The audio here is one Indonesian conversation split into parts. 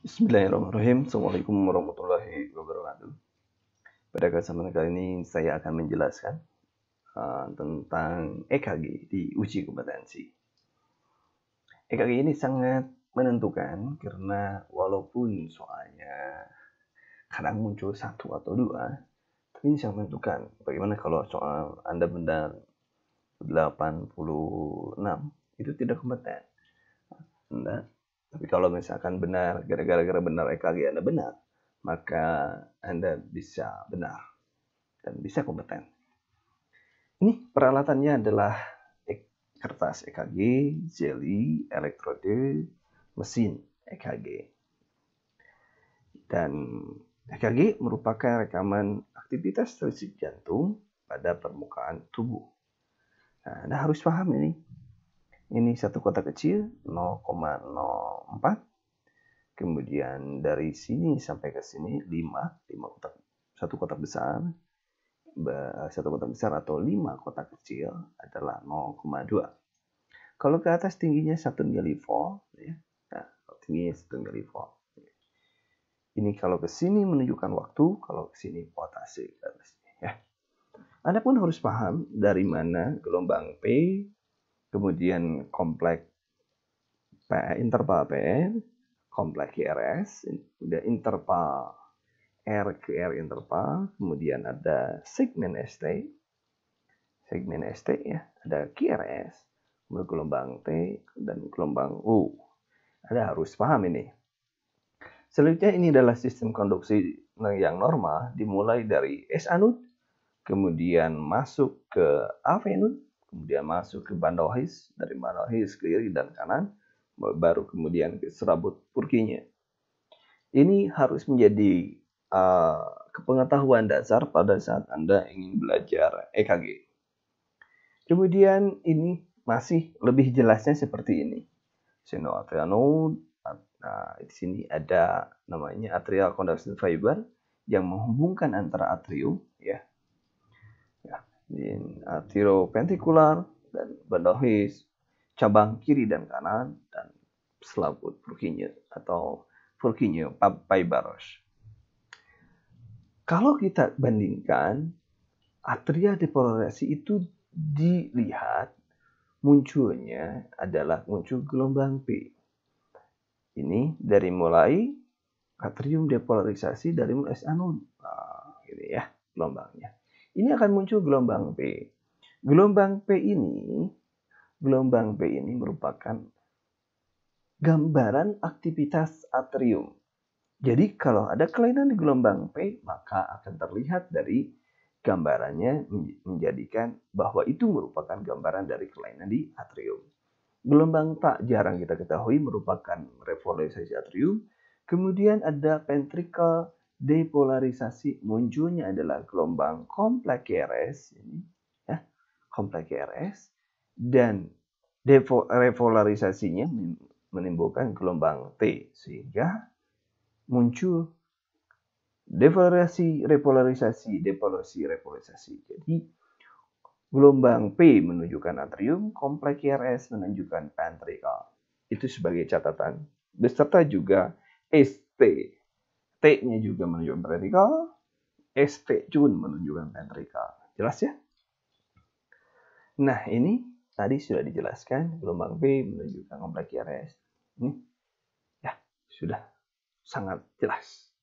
Bismillahirrahmanirrahim. Assalamualaikum warahmatullahi wabarakatuh. Pada kesempatan kali ini saya akan menjelaskan tentang EKG di uji kompetensi. EKG ini sangat menentukan karena walaupun soalnya kadang muncul satu atau dua, tapi ini sangat menentukan. Bagaimana kalau soal Anda benar 86 itu tidak kompeten. Anda. Tapi kalau misalkan benar, gara-gara benar EKG Anda benar, maka Anda bisa benar dan bisa kompeten. Ini peralatannya adalah kertas EKG, jeli, elektrode, mesin EKG. Dan EKG merupakan rekaman aktivitas detak jantung pada permukaan tubuh. Nah, Anda harus paham ini. Ini satu kotak kecil 0,04. Kemudian dari sini sampai ke sini 5 kotak. Satu kotak besar atau 5 kotak kecil adalah 0,2. Kalau ke atas tingginya 1 milivolt ya. Nah, tingginya 1 milivolt. Ini kalau ke sini menunjukkan waktu, kalau ke sini voltase ya. Anda pun harus paham dari mana gelombang P, kemudian kompleks interval PR, kompleks QRS, kemudian interval R ke R interval, kemudian ada segmen ST ya, ada QRS, kemudian gelombang T dan gelombang U. Anda harus paham ini. Selanjutnya ini adalah sistem konduksi yang normal, dimulai dari S anode, kemudian masuk ke A anode, kemudian masuk ke bundle his, dari bundle his ke kiri dan kanan, baru kemudian ke serabut Purkinje. Ini harus menjadi kepengetahuan dasar pada saat Anda ingin belajar EKG. Kemudian ini masih lebih jelasnya seperti ini. Sinoatrial node. Nah, di sini ada namanya atrial conduction fiber yang menghubungkan antara atrium ya. Arterioventricular dan bundle his, cabang kiri dan kanan, dan selaput Purkinje atau Purkinje fibers. Kalau kita bandingkan, atrial depolarisasi itu dilihat munculnya adalah muncul gelombang P. Ini dari mulai atrium depolarisasi dari S anode. Nah, ini ya gelombangnya. Ini akan muncul gelombang P. Gelombang P ini merupakan gambaran aktivitas atrium. Jadi kalau ada kelainan di gelombang P, maka akan terlihat dari gambarannya menjadikan bahwa itu merupakan gambaran dari kelainan di atrium. Gelombang tak jarang kita ketahui merupakan repolarisasi atrium. Kemudian ada ventricle depolarisasi, munculnya adalah gelombang kompleks QRS ini ya, kompleks QRS, dan repolarisasinya menimbulkan gelombang T sehingga muncul repolarisasi. Jadi gelombang P menunjukkan atrium, kompleks QRS menunjukkan ventricle. Itu sebagai catatan. Beserta juga ST. T-nya juga menunjukkan ventricle, ST pun menunjukkan ventricle. Jelas ya? Nah, ini tadi sudah dijelaskan, gelombang P menunjukkan kompleks QRS. Ini ya, sudah sangat jelas.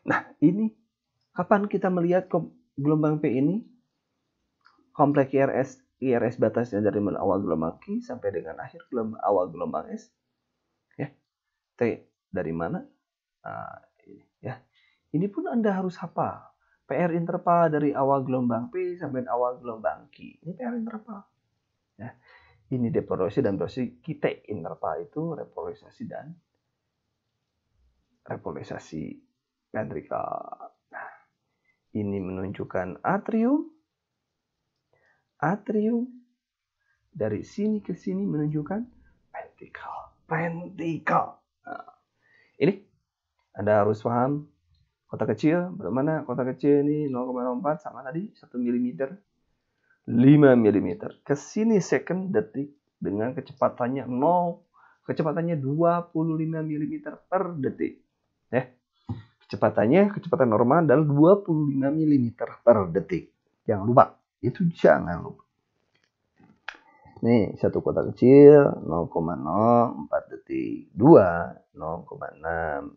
Nah, ini kapan kita melihat gelombang P ini? Kompleks QRS batasnya dari awal gelombang Q sampai dengan akhir awal gelombang S. Ya. T dari mana? Nah, ini ya. Ini pun Anda harus hafal. PR interval dari awal gelombang P sampai awal gelombang Q. Ini PR interval. Ya. Ini depolarisasi dan depolarisasi. T interval itu repolarisasi ventricle. Nah, ini menunjukkan atrium dari sini ke sini menunjukkan ventricle. Nah, ini Anda harus paham kotak kecil, bagaimana kotak kecil ini 0,04 sama tadi 1 mm, 5 mm. Ke sini second detik dengan kecepatannya 0,5 Kecepatannya 25 mm per detik. Ya. Kecepatan normal adalah 25 mm per detik. Jangan lupa. Itu jangan lupa. Nih, satu kotak kecil 0,04 detik. 2 0,6.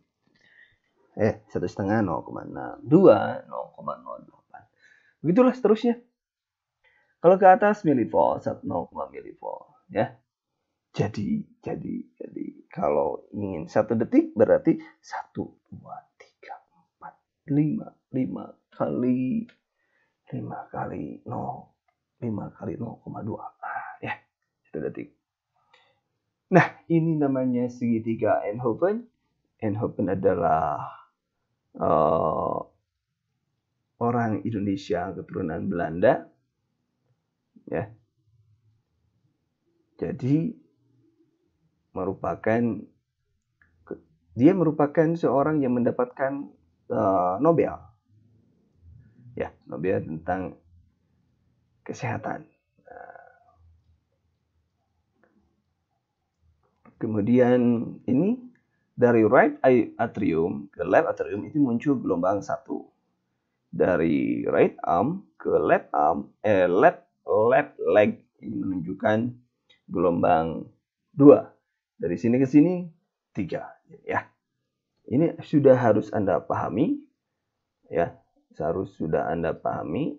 1,5 0,6. 2 0,08. Begitulah seterusnya. Kalau ke atas milivolt 0, milivolt ya. Jadi kalau ingin 1 detik berarti 1 2 3 4 5 kali 5 kali 0 5 kali 0,2 ya 1 detik. Nah, ini namanya segitiga Eindhoven. Eindhoven adalah orang Indonesia keturunan Belanda ya. Jadi dia merupakan seorang yang mendapatkan Nobel ya, Nobel tentang kesehatan. Kemudian ini dari right atrium ke left atrium itu muncul gelombang 1. Dari right arm ke left leg ini menunjukkan gelombang 2. Dari sini ke sini 3 ya. Ini sudah harus Anda pahami ya, sudah Anda pahami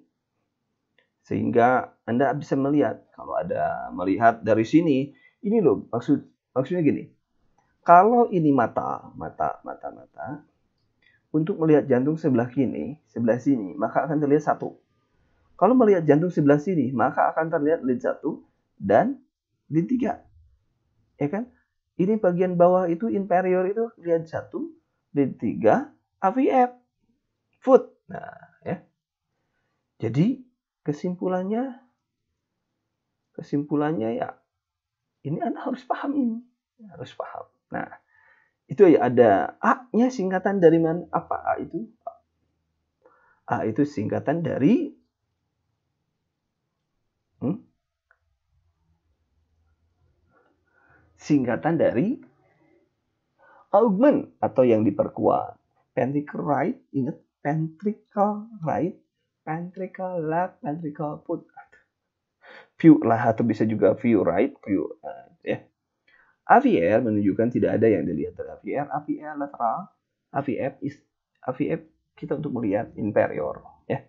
sehingga Anda bisa melihat. Kalau ada melihat dari sini, ini loh maksudnya gini. Kalau ini mata, untuk melihat jantung sebelah sini, maka akan terlihat 1. Kalau melihat jantung sebelah sini, maka akan terlihat lid 1 dan lid 3. Ya kan? Ini bagian bawah itu inferior itu lid 1, lid 3, AVF, foot. Nah, ya. Jadi kesimpulannya ya ini Anda harus paham ini. Harus paham. Nah, itu ya ada A-nya singkatan dari mana? Apa A itu? A itu singkatan dari augment atau yang diperkuat. Ventricle right, ingat ventricle right, ventricle left, ventricle put. View lah atau bisa juga view right, view ya. AVR menunjukkan tidak ada yang dilihat dari AVR. AVR lateral, AVF kita untuk melihat inferior ya.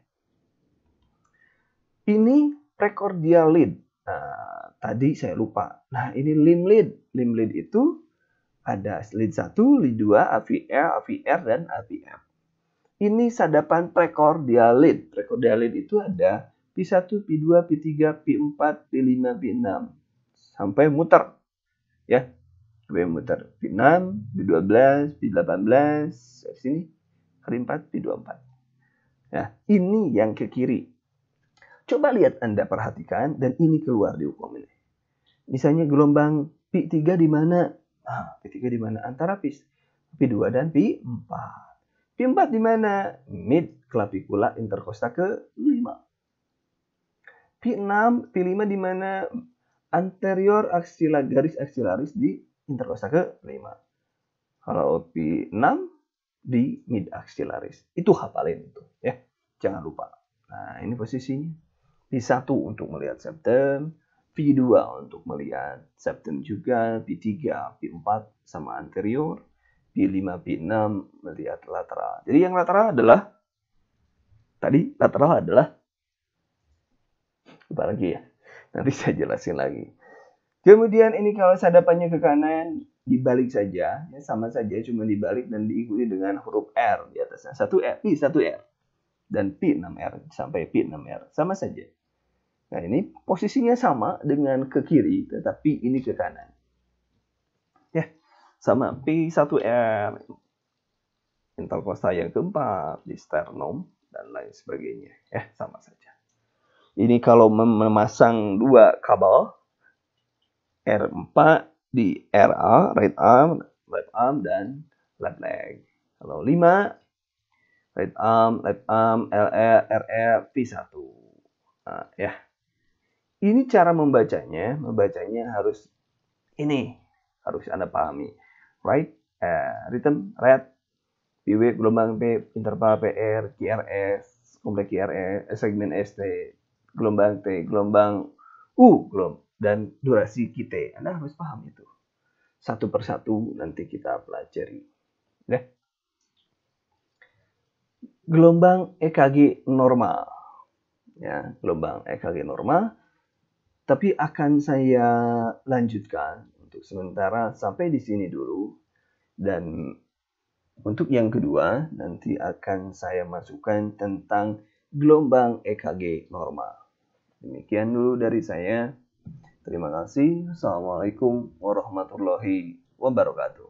Ini precordial lead. Nah, tadi saya lupa. Nah, ini limb lead. Limb lead itu ada lead 1, lead 2, AVR dan AVF. Ini sadapan precordial lead. Precordial lead itu ada P1, P2, P3, P4, P5, P6 sampai muter. Ya. Sampai muter P6, P12, P18, sini P4, P24. Ya, ini yang ke kiri. Coba lihat Anda perhatikan dan ini keluar di hukum ini. Misalnya gelombang P3 di mana? P3 di mana? Antara P2 dan P4. P4 di mana? Mid clavicula intercosta ke-5. P6, P5 di mana? Anterior garis axillaris di intercosta ke-5. Kalau P6 di mid axillaris. Itu hafalin itu ya. Jangan lupa. Nah, ini posisinya. P1 untuk melihat septum, P2 untuk melihat septum juga, P3, P4 sama anterior, P5, P6 melihat lateral. Jadi yang lateral adalah apa lagi ya? Nanti saya jelasin lagi. Kemudian ini kalau sadapannya ke kanan, dibalik saja, ya sama saja, cuma dibalik dan diikuti dengan huruf R di atasnya. 1R, P1R dan P6R sampai P6R, sama saja. Nah, ini posisinya sama dengan ke kiri, tetapi ini ke kanan. Ya, sama P1R, intercosta yang keempat, di sternum, dan lain sebagainya. Ya, sama saja. Ini kalau memasang 2 kabel, R4 di RA, right arm, left arm, dan left leg. Kalau 5, right arm, left arm, LR, RR, P1. Nah, ya. Ini cara membacanya harus ini. harus Anda pahami. Right? Rhythm, red, PW, gelombang P, interval PR, QRS, kompleks QRS, segmen ST, gelombang T, gelombang U, dan durasi QT. Anda harus paham itu. Satu persatu nanti kita pelajari. Ya. Gelombang EKG normal. Ya, gelombang EKG normal. Tapi akan saya lanjutkan untuk sementara sampai di sini dulu. Dan untuk yang kedua, nanti akan saya masukkan tentang gelombang EKG normal. Demikian dulu dari saya. Terima kasih. Assalamualaikum warahmatullahi wabarakatuh.